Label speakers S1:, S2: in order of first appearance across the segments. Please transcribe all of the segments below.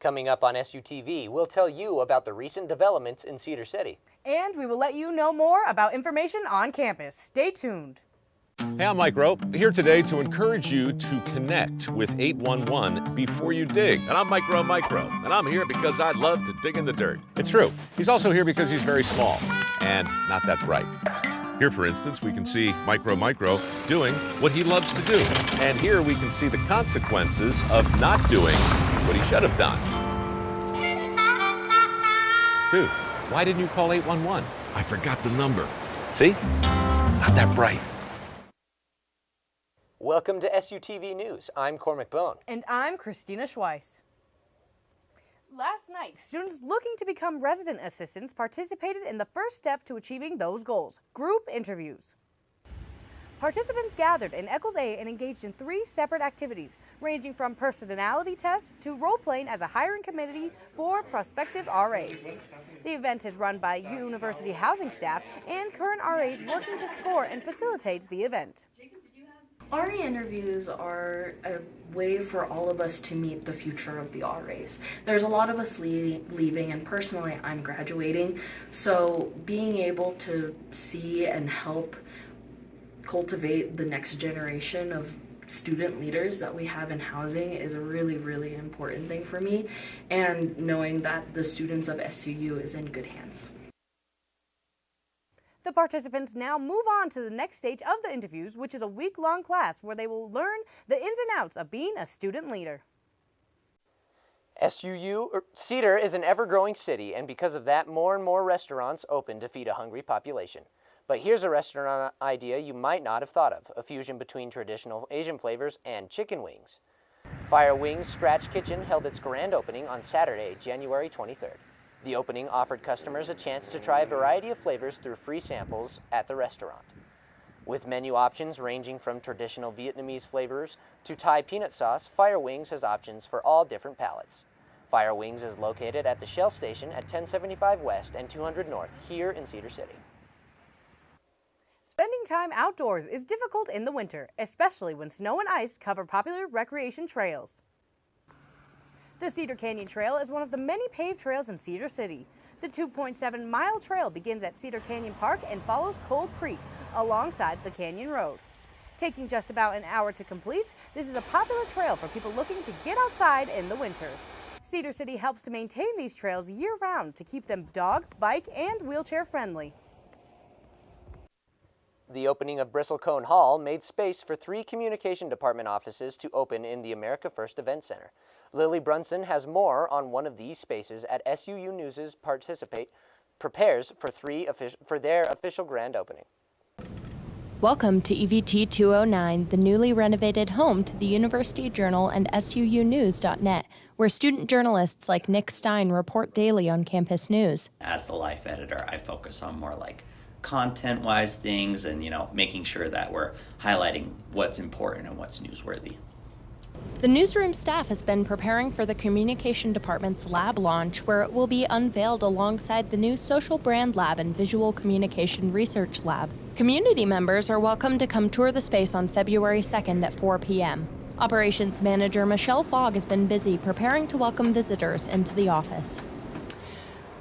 S1: Coming up on SUTV, we'll tell you about the recent developments in Cedar City.
S2: And we will let you know more about information on campus. Stay tuned.
S3: Hey, I'm Mike Rowe, here today to encourage you to connect with 811 before you dig.
S4: And I'm Mike Rowe, and I'm here because I love to dig in the dirt.
S3: It's true. He's also here because he's very small and not that bright. Here, for instance, we can see Micro doing what he loves to do. And here we can see the consequences of not doing what he should have done. Dude, why didn't you call 811?
S4: I forgot the number.
S3: See? Not that bright.
S1: Welcome to SUTV News. I'm Cormac Bone.
S2: And I'm Christina Schweiss. Last night, students looking to become resident assistants participated in the first step to achieving those goals, group interviews. Participants gathered in Eccles A and engaged in 3 separate activities, ranging from personality tests to role-playing as a hiring committee for prospective RAs. The event is run by university housing staff and current RAs working to score and facilitate the event.
S5: RA interviews are a way for all of us to meet the future of the RAs. There's a lot of us leaving, and personally I'm graduating, so being able to see and help cultivate the next generation of student leaders that we have in housing is a really, really important thing for me, and knowing that the students of SUU is in good hands.
S2: The participants now move on to the next stage of the interviews, which is a week-long class where they will learn the ins and outs of being a student leader.
S1: Cedar is an ever-growing city, and because of that, more and more restaurants open to feed a hungry population. But here's a restaurant idea you might not have thought of, a fusion between traditional Asian flavors and chicken wings. Fire Wings Scratch Kitchen held its grand opening on Saturday, January 23rd. The opening offered customers a chance to try a variety of flavors through free samples at the restaurant. With menu options ranging from traditional Vietnamese flavors to Thai peanut sauce, Fire Wings has options for all different palates. Fire Wings is located at the Shell Station at 1075 West and 200 North here in Cedar City.
S2: Spending time outdoors is difficult in the winter, especially when snow and ice cover popular recreation trails. The Cedar Canyon Trail is one of the many paved trails in Cedar City. The 2.7-mile trail begins at Cedar Canyon Park and follows Cold Creek alongside the Canyon Road. Taking just about an hour to complete, this is a popular trail for people looking to get outside in the winter. Cedar City helps to maintain these trails year-round to keep them dog, bike, and wheelchair friendly.
S1: The opening of Bristlecone Hall made space for 3 communication department offices to open in the America First Event Center. Lily Brunson has more on one of these spaces at SUU News' prepares for their official grand opening.
S6: Welcome to EVT 209, the newly renovated home to the University Journal and SUUnews.net, where student journalists like Nick Stein report daily on campus news.
S7: As the Life editor, I focus on more like content-wise things and, making sure that we're highlighting what's important and what's newsworthy.
S6: The newsroom staff has been preparing for the Communication Department's lab launch, where it will be unveiled alongside the new Social Brand Lab and Visual Communication Research Lab. Community members are welcome to come tour the space on February 2nd at 4 p.m. Operations Manager Michelle Fogg has been busy preparing to welcome visitors into the office.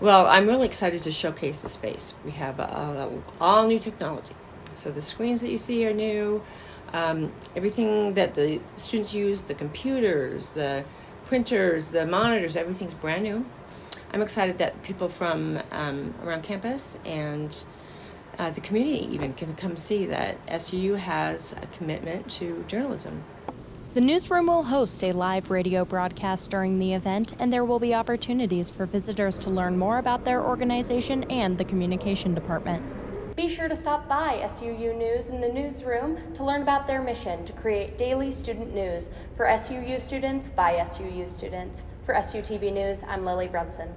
S8: Well, I'm really excited to showcase the space. We have all new technology. So the screens that you see are new. Everything that the students use, the computers, the printers, the monitors, everything's brand new. I'm excited that people from around campus and the community even can come see that SUU has a commitment to journalism.
S6: The newsroom will host a live radio broadcast during the event, and there will be opportunities for visitors to learn more about their organization and the communication department.
S9: Be sure to stop by SUU News in the newsroom to learn about their mission to create daily student news for SUU students by SUU students. For SUTV News, I'm Lily Brunson.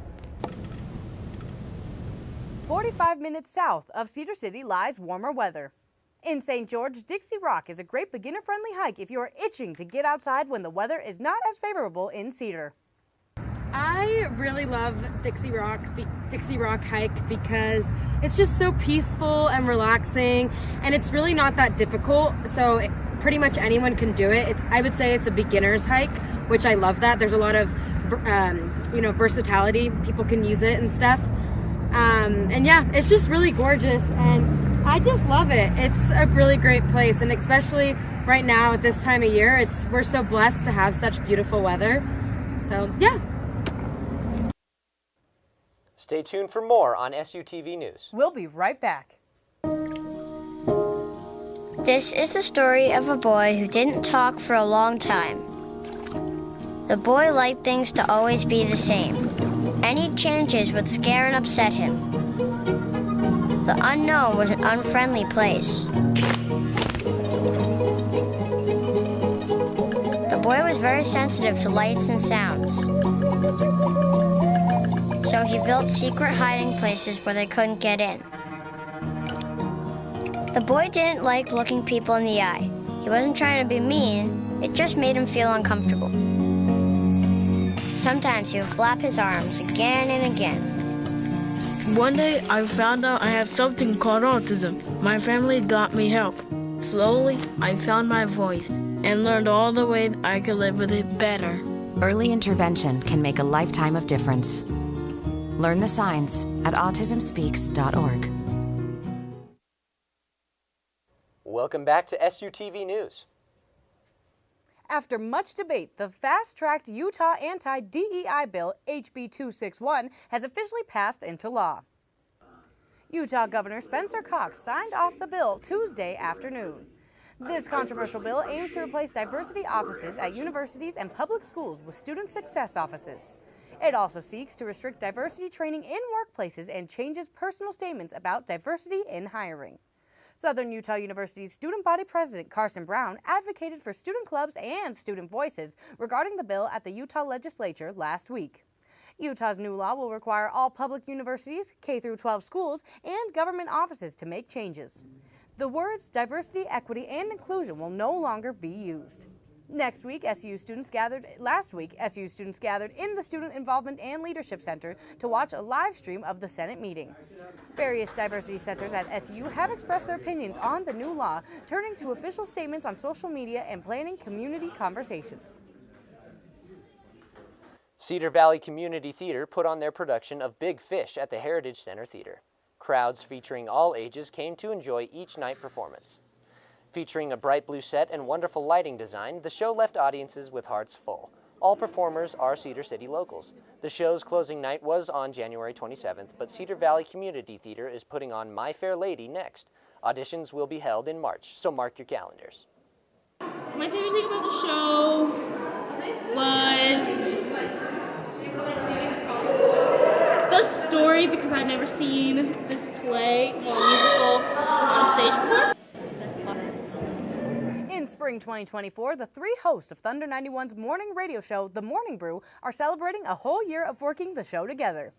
S2: 45 minutes south of Cedar City lies warmer weather. In St. George, Dixie Rock is a great beginner-friendly hike if you are itching to get outside when the weather is not as favorable in Cedar.
S10: I really love Dixie Rock hike because it's just so peaceful and relaxing, and it's really not that difficult, so pretty much anyone can do it. I would say it's a beginner's hike, which I love that. There's a lot of versatility. People can use it and stuff. And yeah, it's just really gorgeous, and I just love it. It's a really great place, and especially right now at this time of year, we're so blessed to have such beautiful weather. So yeah.
S1: Stay tuned for more on SUTV News.
S2: We'll be right back.
S11: This is the story of a boy who didn't talk for a long time. The boy liked things to always be the same. Any changes would scare and upset him. The unknown was an unfriendly place. The boy was very sensitive to lights and sounds. So he built secret hiding places where they couldn't get in. The boy didn't like looking people in the eye. He wasn't trying to be mean, it just made him feel uncomfortable. Sometimes he would flap his arms again and again.
S12: One day I found out I have something called autism. My family got me help. Slowly, I found my voice and learned all the ways I could live with it better.
S13: Early intervention can make a lifetime of difference. Learn the signs at autismspeaks.org.
S1: Welcome back to SUTV News.
S2: After much debate, the fast-tracked Utah anti-DEI bill, HB 261, has officially passed into law. Utah Governor Spencer Cox signed off the bill Tuesday afternoon. This controversial bill aims to replace diversity offices at universities and public schools with student success offices. It also seeks to restrict diversity training in workplaces and changes personal statements about diversity in hiring. Southern Utah University's student body president Carson Brown advocated for student clubs and student voices regarding the bill at the Utah legislature last week. Utah's new law will require all public universities, K-12 schools, and government offices to make changes. The words diversity, equity, and inclusion will no longer be used. Last week, SU students gathered in the Student Involvement and Leadership Center to watch a live stream of the Senate meeting. Various diversity centers at SU have expressed their opinions on the new law, turning to official statements on social media and planning community conversations.
S1: Cedar Valley Community Theater put on their production of Big Fish at the Heritage Center Theater. Crowds featuring all ages came to enjoy each night performance. Featuring a bright blue set and wonderful lighting design, the show left audiences with hearts full. All performers are Cedar City locals. The show's closing night was on January 27th, but Cedar Valley Community Theater is putting on My Fair Lady next. Auditions will be held in March, so mark your calendars.
S14: My favorite thing about the show was the story, because I'd never seen this play or musical on stage before.
S2: In spring 2024, the three hosts of Thunder 91's morning radio show, The Morning Brew, are celebrating a whole year of working the show together.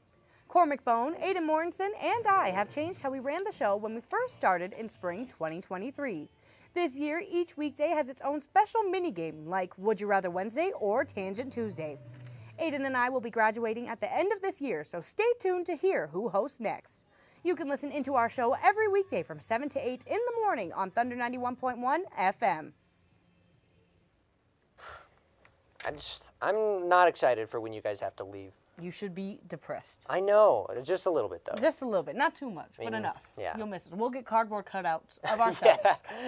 S2: Cormac Bone, Aidan Morrison, and I have changed how we ran the show when we first started in spring 2023. This year, each weekday has its own special mini-game, like Would You Rather Wednesday or Tangent Tuesday. Aidan and I will be graduating at the end of this year, so stay tuned to hear who hosts next. You can listen into our show every weekday from 7 to 8 in the morning on Thunder 91.1 FM.
S1: I'm not excited for when you guys have to leave.
S2: You should be depressed.
S1: I know, just a little bit though.
S2: Just a little bit, not too much, but enough.
S1: Yeah.
S2: You'll miss it. We'll get cardboard cutouts of ourselves.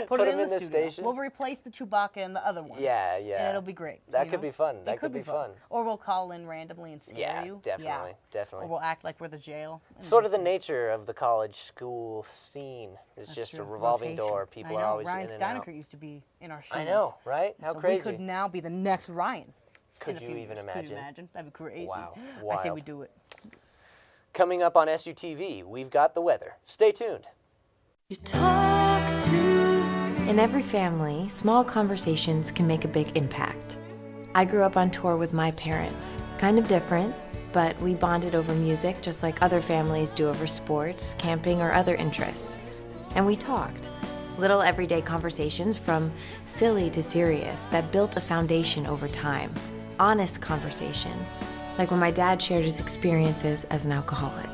S2: Put it in the studio.
S1: Station.
S2: We'll replace the Chewbacca and the other one.
S1: Yeah, yeah.
S2: And it'll be great.
S1: That could be fun.
S2: It could be fun. Or we'll call in randomly and scare you.
S1: Definitely, definitely.
S2: Or we'll act like we're the jail.
S1: Sort of the nature of the college school scene. It's just a revolving door. People are always
S2: Ryan
S1: in and out.
S2: Steinecker used to be in our shows.
S1: I know, right? How crazy.
S2: We could now be the next Ryan.
S1: Could you even imagine?
S2: Could you imagine? That'd be crazy.
S1: Wow.
S2: I say we do it.
S1: Coming up on SUTV, we've got the weather. Stay tuned.
S15: In every family, small conversations can make a big impact. I grew up on tour with my parents. Kind of different, but we bonded over music just like other families do over sports, camping, or other interests. And we talked. Little everyday conversations from silly to serious that built a foundation over time. Honest conversations, like when my dad shared his experiences as an alcoholic.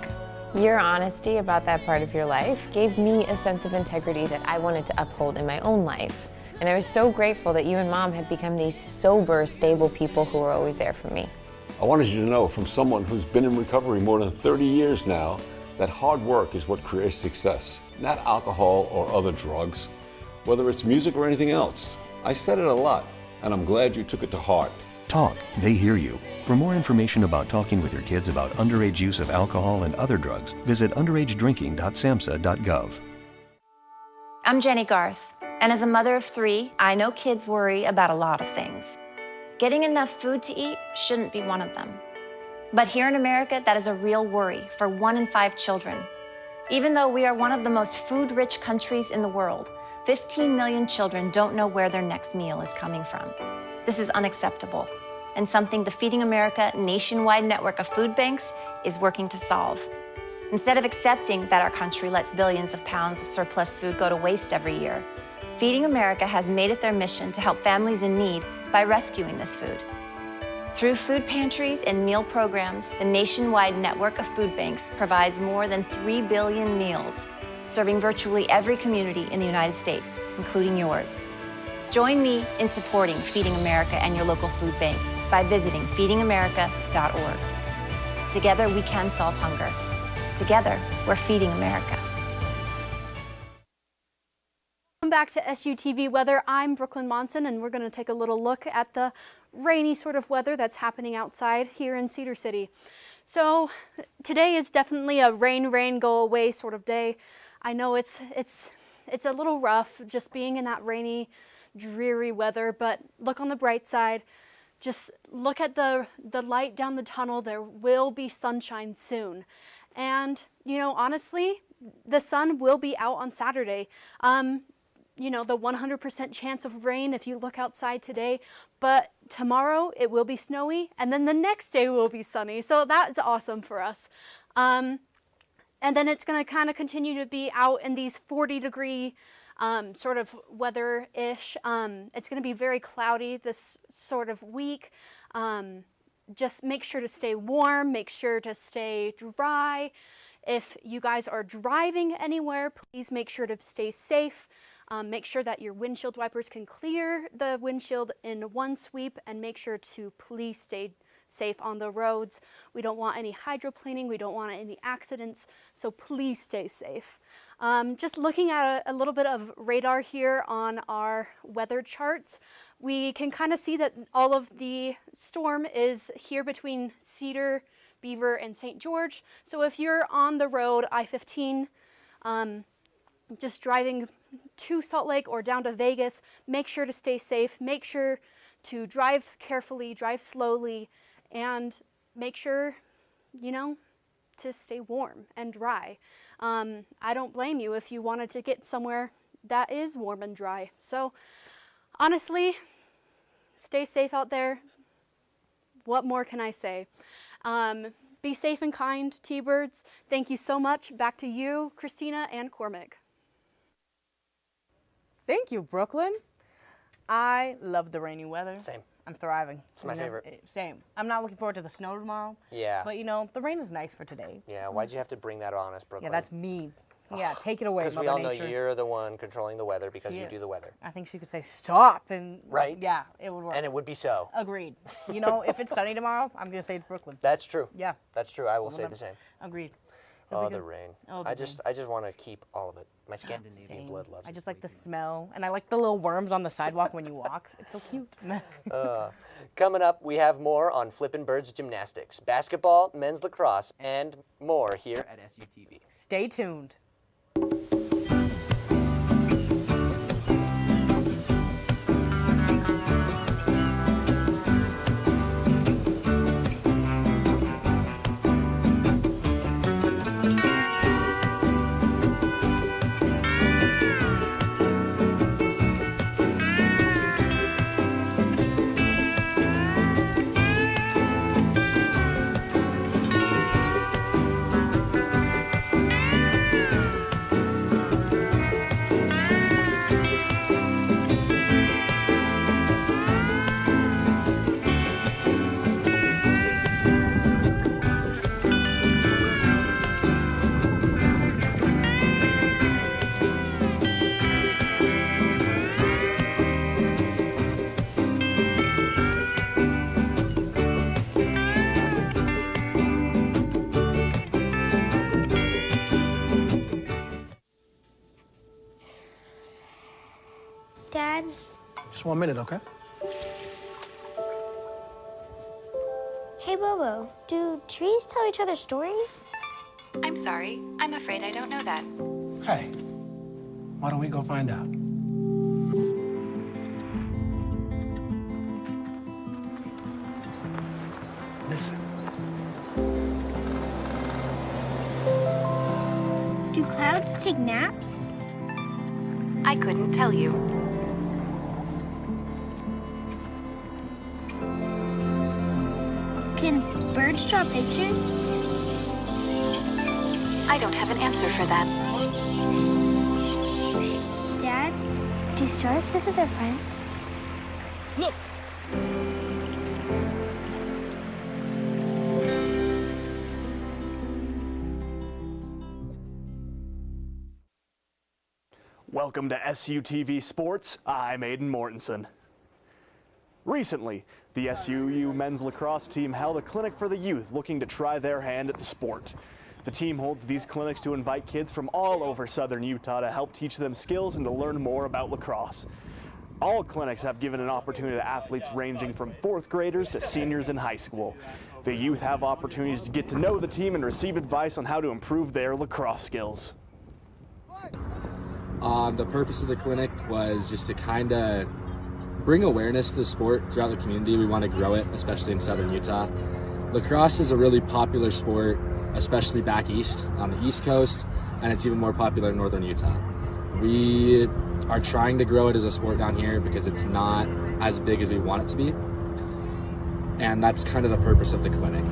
S16: Your honesty about that part of your life gave me a sense of integrity that I wanted to uphold in my own life. And I was so grateful that you and Mom had become these sober, stable people who were always there for me.
S17: I wanted you to know from someone who's been in recovery more than 30 years now that hard work is what creates success, not alcohol or other drugs, whether it's music or anything else. I said it a lot, and I'm glad you took it to heart.
S18: Talk, they hear you. For more information about talking with your kids about underage use of alcohol and other drugs, visit underagedrinking.samhsa.gov.
S19: I'm Jenny Garth, and as a mother of 3, I know kids worry about a lot of things. Getting enough food to eat shouldn't be one of them. But here in America, that is a real worry for 1 in 5 children. Even though we are one of the most food-rich countries in the world, 15 million children don't know where their next meal is coming from. This is unacceptable, and something the Feeding America nationwide network of food banks is working to solve. Instead of accepting that our country lets billions of pounds of surplus food go to waste every year, Feeding America has made it their mission to help families in need by rescuing this food. Through food pantries and meal programs, the nationwide network of food banks provides more than 3 billion meals, serving virtually every community in the United States, including yours. Join me in supporting Feeding America and your local food bank by visiting feedingamerica.org. Together, we can solve hunger. Together, we're Feeding America.
S20: Welcome back to SUTV Weather. I'm Brooklyn Monson, and we're going to take a little look at the rainy sort of weather that's happening outside here in Cedar City. So today is definitely a rain, go away sort of day. I know it's a little rough just being in that rainy, dreary weather, but look on the bright side. Just look at the light down the tunnel. There will be sunshine soon. And, you know, honestly, the sun will be out on Saturday. You know, the 100% chance of rain if you look outside today, but tomorrow it will be snowy, and then the next day will be sunny. So that's awesome for us. And then it's going to kind of continue to be out in these 40-degree sort of weather-ish. It's going to be very cloudy this sort of week. Just make sure to stay warm, make sure to stay dry. If you guys are driving anywhere, please make sure to stay safe. Make sure that your windshield wipers can clear the windshield in one sweep, and make sure to please stay safe on the roads. We don't want any hydroplaning, we don't want any accidents, so please stay safe. Just looking at a little bit of radar here on our weather charts, we can kind of see that all of the storm is here between Cedar, Beaver, and St. George. So if you're on the road, I-15, just driving to Salt Lake or down to Vegas, make sure to stay safe, make sure to drive carefully, drive slowly, and make sure, you know, to stay warm and dry. I don't blame you if you wanted to get somewhere that is warm and dry. So honestly, stay safe out there. What more can I say? Be safe and kind, T-Birds. Thank you so much. Back to you, Christina and Cormac.
S2: Thank you, Brooklyn. I love the rainy weather.
S1: Same.
S2: I'm thriving.
S1: It's my favorite.
S2: Same. I'm not looking forward to the snow tomorrow.
S1: Yeah.
S2: But, you know, the rain is nice for today.
S1: Yeah, why'd you have to bring that on us, Brooklyn?
S2: Yeah, that's me. Yeah, take it away, Mother
S1: Because we all
S2: Nature.
S1: know you're the one controlling the weather because
S2: She
S1: you
S2: is.
S1: do the weather.
S2: I think she could say stop and
S1: Right.
S2: Yeah, it would work.
S1: And it would be so.
S2: Agreed. You know, if it's sunny tomorrow, I'm gonna say it's Brooklyn.
S1: That's true.
S2: Yeah.
S1: That's true. I will
S2: We'll
S1: say
S2: never-
S1: the same.
S2: Agreed.
S1: Oh, the rain.
S2: Oh, the
S1: I just want to keep all of it. My Scandinavian
S2: Same.
S1: blood loves
S2: I
S1: it.
S2: just like the smell, and I like the little worms on the sidewalk when you walk. It's so cute.
S1: Coming up, we have more on Flippin' Birds gymnastics, basketball, men's lacrosse, and more here at SUTV.
S2: Stay tuned.
S11: Dad?
S21: Just 1 minute, okay?
S11: Hey, Bobo, do trees tell each other stories?
S15: I'm sorry. I'm afraid I don't know that.
S21: Hey, why don't we go find out? Listen.
S11: Do clouds take naps?
S15: I couldn't tell you.
S11: Can birds draw pictures?
S15: I don't have an answer for that.
S11: Dad, do stars visit their friends?
S21: Look!
S22: Welcome to SUTV Sports. I'm Aiden Mortensen. Recently, the SUU men's lacrosse team held a clinic for the youth looking to try their hand at the sport. The team holds these clinics to invite kids from all over southern Utah to help teach them skills and to learn more about lacrosse. All clinics have given an opportunity to athletes ranging from 4th graders to seniors in high school. The youth have opportunities to get to know the team and receive advice on how to improve their lacrosse skills.
S23: The purpose of the clinic was just to kind of bring awareness to the sport throughout the community. We want to grow it, especially in southern Utah. Lacrosse is a really popular sport, especially back east on the East Coast, and it's even more popular in northern Utah. We are trying to grow it as a sport down here because it's not as big as we want it to be, and that's kind of the purpose of the clinic.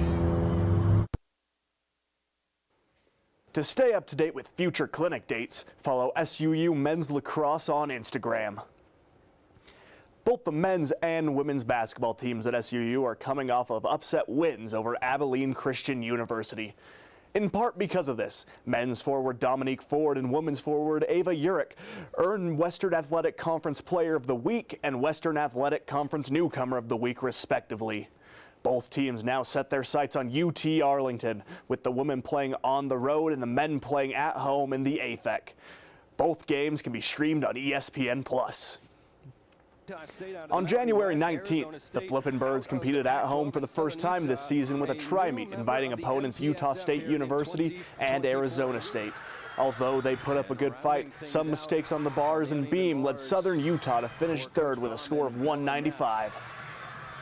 S22: To stay up to date with future clinic dates, follow SUU Men's Lacrosse on Instagram. Both the men's and women's basketball teams at SUU are coming off of upset wins over Abilene Christian University. In part because of this, men's forward Dominique Ford and women's forward Ava Urich earned Western Athletic Conference Player of the Week and Western Athletic Conference Newcomer of the Week, respectively. Both teams now set their sights on UT Arlington, with the women playing on the road and the men playing at home in the AFEC. Both games can be streamed on ESPN+. On January 19th, the Flippin' Birds competed at home for the first time this season with a tri-meet inviting opponents Utah State University and Arizona State. Although they put up a good fight, some mistakes on the bars and beam led Southern Utah to finish third with a score of 195.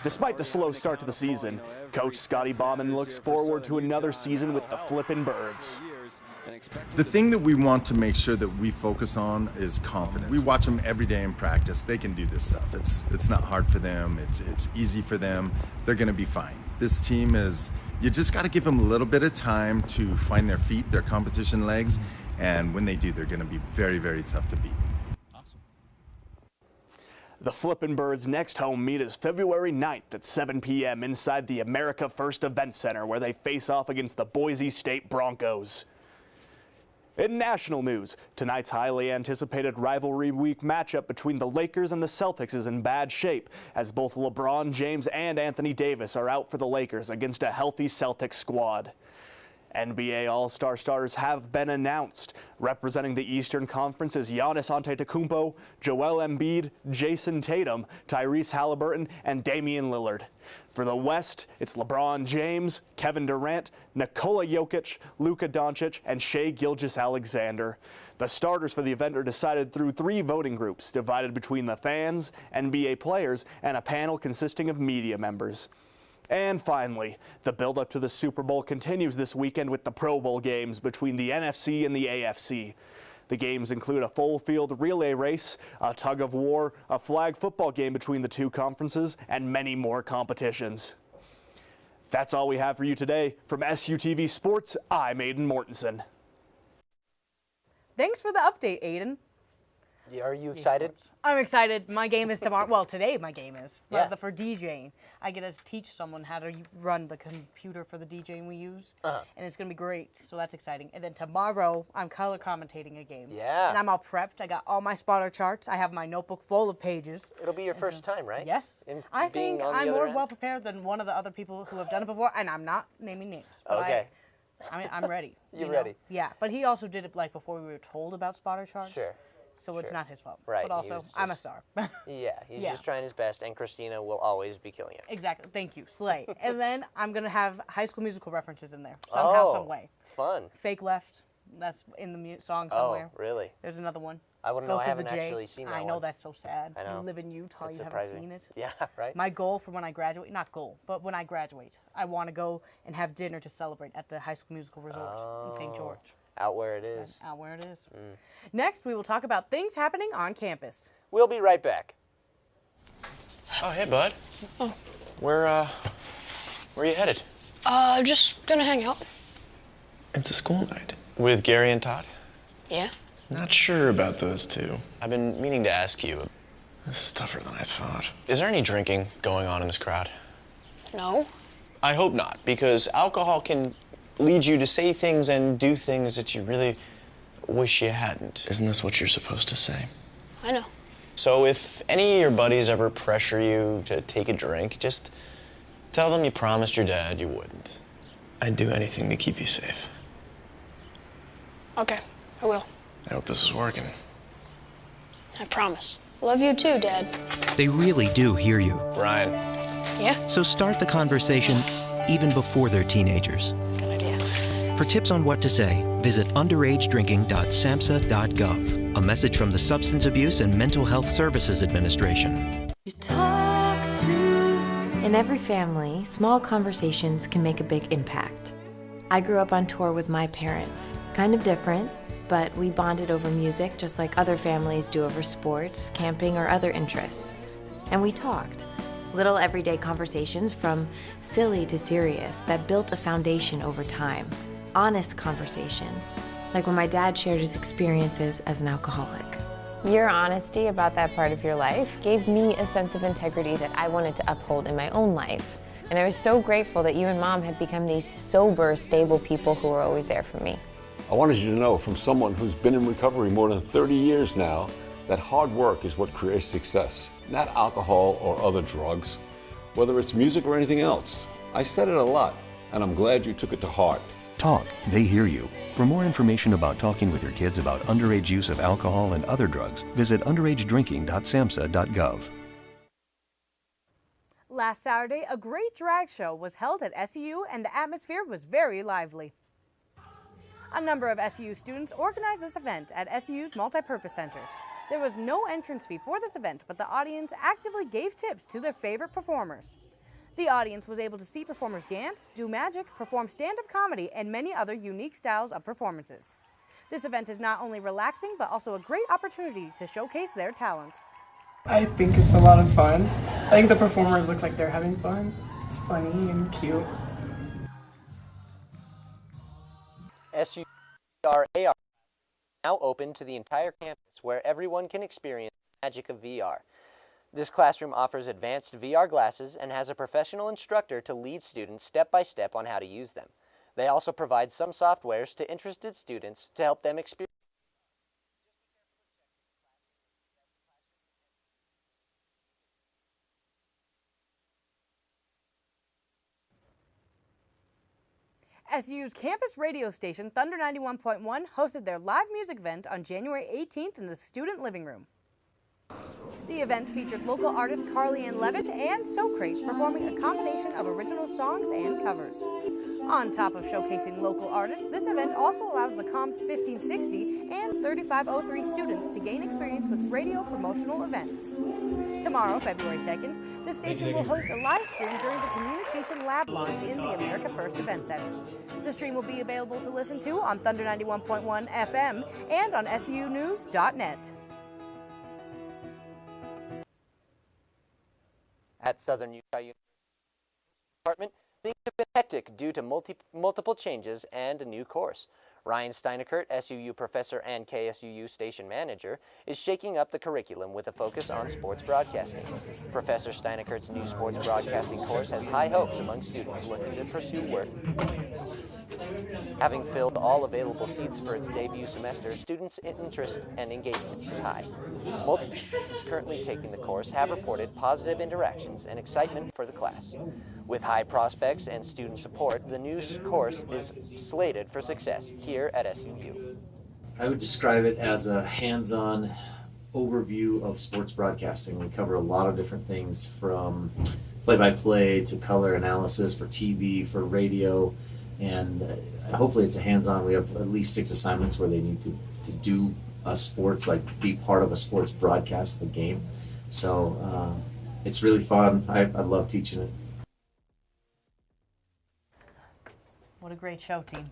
S22: Despite the slow start to the season, Coach Scotty Bauman looks forward to another season with the Flippin' Birds.
S24: The thing that we want to make sure that we focus on is confidence. We watch them every day in practice. They can do this stuff. It's not hard for them. It's easy for them. They're going to be fine. This team is, you just got to give them a little bit of time to find their feet, their competition legs, and when they do, they're going to be very, very tough to beat.
S22: The Flippin' Birds' next home meet is February 9th at 7 p.m. inside the America First Event Center, where they face off against the Boise State Broncos. In national news, tonight's highly anticipated rivalry week matchup between the Lakers and the Celtics is in bad shape, as both LeBron James and Anthony Davis are out for the Lakers against a healthy Celtics squad. NBA All-Star starters have been announced. Representing the Eastern Conference is Giannis Antetokounmpo, Joel Embiid, Jason Tatum, Tyrese Halliburton, and Damian Lillard. For the West, it's LeBron James, Kevin Durant, Nikola Jokic, Luka Doncic, and Shai Gilgeous-Alexander. The starters for the event are decided through 3 voting groups, divided between the fans, NBA players, and a panel consisting of media members. And finally, the build-up to the Super Bowl continues this weekend with the Pro Bowl games between the NFC and the AFC. The games include a full-field relay race, a tug-of-war, a flag football game between the two conferences, and many more competitions. That's all we have for you today. From SUTV Sports, I'm Aiden Mortensen.
S2: Thanks for the update, Aiden.
S1: Yeah, are you excited?
S2: I'm excited. My game is tomorrow. Well, today my game is.
S1: Yeah.
S2: For DJing. I get to teach someone how to run the computer for the DJing we use. And it's going to be great. So that's exciting. And then tomorrow, I'm color commentating a game.
S1: Yeah.
S2: And I'm all prepped. I got all my spotter charts. I have my notebook full of pages.
S1: It'll be your first time, right?
S2: Yes. I think I'm more well prepared than one of the other people who have done it before. And I'm not naming names. But
S1: Okay.
S2: I'm ready.
S1: You're
S2: know?
S1: ready.
S2: Yeah. But he also did it like before we were told about spotter charts.
S1: Sure.
S2: so it's not his fault.
S1: Right.
S2: But also, I'm a star.
S1: Yeah, he's
S2: Yeah.
S1: just trying his best, and Christina will always be killing it.
S2: Exactly. Thank you. Slay. And then I'm going to have High School Musical references in there, somehow, some way.
S1: Fun.
S2: Fake Left, that's in the song somewhere.
S1: Oh, really?
S2: There's another one.
S1: I wouldn't
S2: Go
S1: know. I
S2: Through
S1: haven't
S2: the J.
S1: actually seen that
S2: I know,
S1: one.
S2: that's so sad.
S1: I know.
S2: You live in Utah,
S1: That's
S2: you
S1: surprising.
S2: haven't seen it.
S1: Yeah, right.
S2: My goal for when I graduate, not goal, but when I graduate, I want to go and have dinner to celebrate at the High School Musical Resort in St. George.
S1: Out where it is.
S2: Out where it is. Next, we will talk about things happening on campus.
S1: We'll be right back.
S3: Oh, hey, bud.
S4: Oh.
S3: Where are you headed?
S4: Just gonna hang out.
S3: It's a school night. With Gary and Todd?
S4: Yeah?
S3: Not sure about those two. I've been meaning to ask you. This is tougher than I thought. Is there any drinking going on in this crowd?
S4: No.
S3: I hope not, because alcohol can lead you to say things and do things that you really wish you hadn't. Isn't this what you're supposed to say?
S4: I know.
S3: So if any of your buddies ever pressure you to take a drink, just tell them you promised your dad you wouldn't. I'd do anything to keep you safe.
S4: Okay, I will.
S3: I hope this is working.
S4: I promise. Love you too, Dad.
S5: They really do hear you.
S3: Ryan.
S4: Yeah?
S5: So start the conversation even before they're teenagers.
S4: Good idea.
S5: For tips on what to say, visit underagedrinking.samhsa.gov. A message from the Substance Abuse and Mental Health Services Administration.
S15: In every family, small conversations can make a big impact. I grew up on tour with my parents. Kind of different, but we bonded over music just like other families do over sports, camping, or other interests. And we talked. Little everyday conversations from silly to serious that built a foundation over time. Honest conversations, like when my dad shared his experiences as an alcoholic.
S16: Your honesty about that part of your life gave me a sense of integrity that I wanted to uphold in my own life. And I was so grateful that you and Mom had become these sober, stable people who were always there for me.
S17: I wanted you to know from someone who's been in recovery more than 30 years now that hard work is what creates success, not alcohol or other drugs, whether it's music or anything else. I said it a lot, and I'm glad you took it to heart.
S18: Talk, they hear you. For more information about talking with your kids about underage use of alcohol and other drugs, visit underagedrinking.samhsa.gov.
S2: Last Saturday, a great drag show was held at SU and the atmosphere was very lively. A number of SU students organized this event at SU's Multipurpose Center. There was no entrance fee for this event, but the audience actively gave tips to their favorite performers. The audience was able to see performers dance, do magic, perform stand-up comedy, and many other unique styles of performances. This event is not only relaxing, but also a great opportunity to showcase their talents.
S7: I think it's a lot of fun. I think the performers look like they're having fun. It's funny and cute.
S1: SUTVLive is now open to the entire campus where everyone can experience the magic of VR. This classroom offers advanced VR glasses and has a professional instructor to lead students step by step on how to use them. They also provide some softwares to interested students to help them experience.
S2: SU's campus radio station, Thunder 91.1, hosted their live music event on January 18th in the student living room. The event featured local artist Carly Ann Levitt and Socrates performing a combination of original songs and covers. On top of showcasing local artists, this event also allows the Comp 1560 and 3503 students to gain experience with radio promotional events. Tomorrow, February 2nd, the station will host a live stream during the Communication Lab launch in the America First Event Center. The stream will be available to listen to on Thunder 91.1 FM and on SUnews.net.
S1: At Southern Utah University Department, things have been hectic due to multiple changes and a new course. Ryan Steinekert, SUU professor and KSUU station manager, is shaking up the curriculum with a focus on sports broadcasting. Professor Steinekert's new sports broadcasting course has high hopes among students looking to pursue work. Having filled all available seats for its debut semester, students' interest and engagement is high. Multiple students currently taking the course have reported positive interactions and excitement for the class. With high prospects and student support, the new course is slated for success here at SUU.
S6: I would describe it as a hands-on overview of sports broadcasting. We cover a lot of different things, from play-by-play to color analysis for TV, for radio, and hopefully it's a hands-on. We have at least 6 assignments where they need to do a sports, like be part of a sports broadcast of the game. So it's really fun. I love teaching it.
S2: What a great show, team.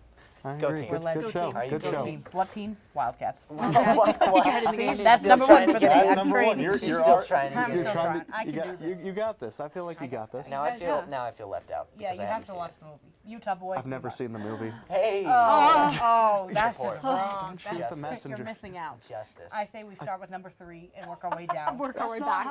S1: Go team.
S2: We're led.
S21: Good show.
S2: Team.
S21: Good
S2: Go
S21: show.
S2: team. What team? Wildcats.
S1: Wildcats.
S2: Get your head in the game.
S1: She's
S2: That's
S1: still
S2: number
S1: trying
S2: one
S1: to
S2: for
S1: get
S2: the
S1: it.
S2: day. I'm
S21: Number one.
S2: training.
S21: You're
S1: She's
S21: still
S1: still trying to
S2: I'm
S1: get
S2: still
S1: it.
S2: trying. I can do this.
S21: You got this. I feel like you got this.
S1: Now I feel left out.
S2: Yeah,
S1: because
S2: you
S1: I
S2: have
S1: haven't
S2: to
S1: seen
S2: watch
S1: it.
S2: the movie. Utah boy.
S21: I've never seen the movie.
S1: Hey.
S2: Oh, that's
S1: Support.
S2: just wrong.
S21: She's
S2: That's
S21: a messenger.
S2: You're missing out.
S1: Justice.
S2: I say we start with number 3 and work our way down.
S20: Work our way back.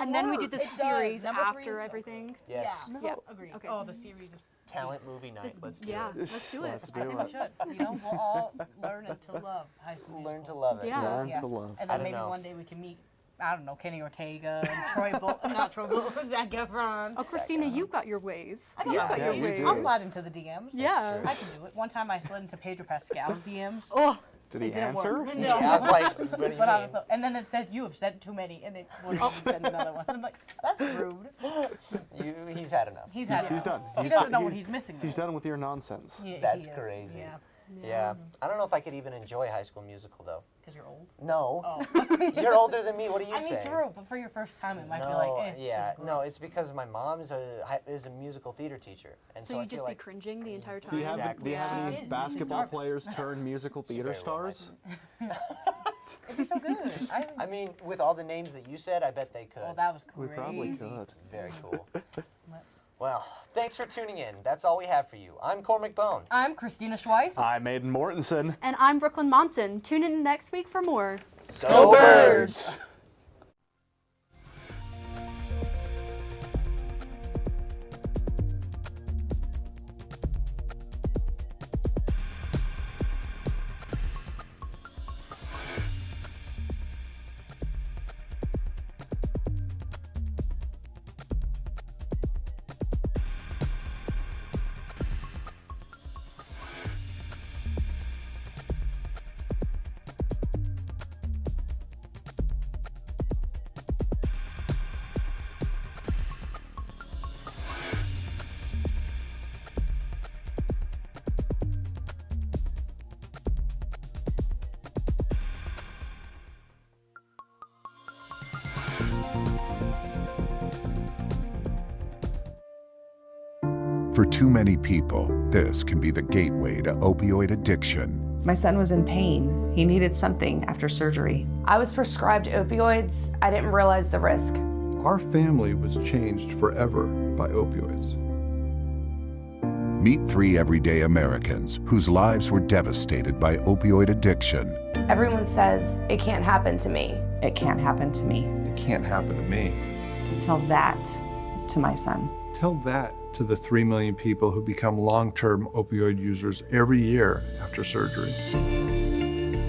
S20: And then we do the series after everything.
S1: Yes.
S2: Yeah. Agreed.
S20: Okay.
S2: Oh, the series is
S1: Talent movie night. Let's do
S20: Yeah,
S1: it.
S20: let's do it.
S2: I think we should. You know, we'll all learn to love High School Musical.
S1: Learn to love it.
S20: Yeah.
S21: Learn
S2: Yes.
S21: to love.
S2: And
S1: I
S2: then
S1: don't
S2: maybe
S1: know.
S2: one day we can meet, I don't know, Kenny Ortega and Troy Bull. Not Troy Bull, Zac Efron.
S20: Oh, Christina, you've got your ways.
S2: I got
S21: Yeah,
S2: my
S21: yeah,
S2: ways.
S21: you do.
S2: I'll slide into the DMs.
S20: Yeah.
S2: I can do it. One time I slid into Pedro Pascal's DMs.
S20: Oh.
S21: Did he
S2: It didn't
S21: answer?
S2: work.
S1: Yeah, I was like, what do you
S2: But I
S1: mean?
S2: was, and then it said, you have sent too many, and it wouldn't even send another one. I'm like, that's rude.
S1: He's had enough.
S2: He's had
S21: He's
S2: it.
S21: done.
S2: He doesn't know what he's missing.
S21: He's done with your nonsense.
S2: Yeah,
S1: That's
S2: he is.
S1: crazy.
S2: Yeah.
S1: Yeah. I don't know if I could even enjoy High School Musical, though.
S2: Because you're old?
S1: No.
S2: Oh.
S1: You're older than me. What are you
S2: I mean,
S1: saying?
S2: true, but for your first time, it might
S1: no,
S2: be like, eh.
S1: yeah, no, it's because my mom is a musical theater teacher, and so,
S20: So
S1: I
S20: you
S1: feel
S20: just
S1: like
S20: be cringing the entire
S21: Do
S20: time?
S21: you have,
S1: Exactly.
S21: do you have
S2: Yeah.
S21: any
S2: It is.
S21: basketball players turned musical theater
S1: very well
S21: stars?
S2: It'd be so good.
S1: I mean, with all the names that you said, I bet they could.
S2: Well, that was
S21: We
S2: crazy.
S21: probably could.
S1: Very cool. Well, thanks for tuning in. That's all we have for you. I'm Cormac Bone.
S2: I'm Christina Schweiss.
S21: I'm Aiden Mortensen.
S20: And I'm Brooklyn Monson. Tune in next week for more.
S1: Go Birds!
S8: For too many people, this can be the gateway to opioid addiction.
S9: My son was in pain. He needed something after surgery.
S10: I was prescribed opioids. I didn't realize the risk.
S25: Our family was changed forever by opioids.
S8: Meet 3 everyday Americans whose lives were devastated by opioid addiction.
S10: Everyone says it can't happen to me.
S9: It can't happen to me.
S25: It can't happen to me.
S9: Tell that to my son.
S25: Tell that to the 3 million people who become long-term opioid users every year after surgery.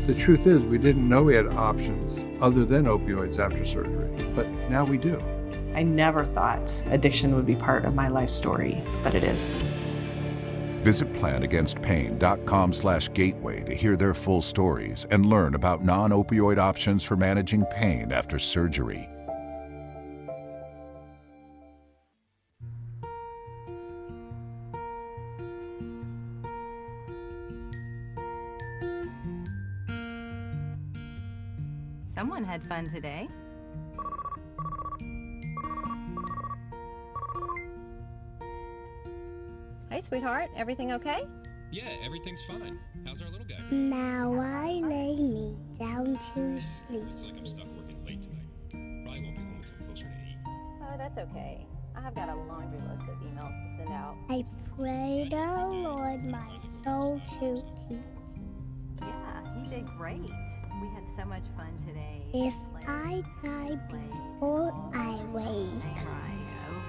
S25: The truth is, we didn't know we had options other than opioids after surgery, but now we do.
S9: I never thought addiction would be part of my life story, but it is.
S8: Visit planagainstpain.com/gateway to hear their full stories and learn about non-opioid options for managing pain after surgery.
S26: Someone had fun today. Hey, sweetheart, everything okay?
S27: Yeah, everything's fine. How's our little guy?
S11: Now I lay me down to sleep.
S27: Looks like I'm stuck working late tonight. Probably won't be home until closer to 8.
S26: Oh, that's okay. I have got a laundry list of emails to send out.
S11: I pray the Lord my soul to keep.
S26: Yeah, you did great. We had so much fun today.
S11: If I die before I wake,
S26: Try over and over.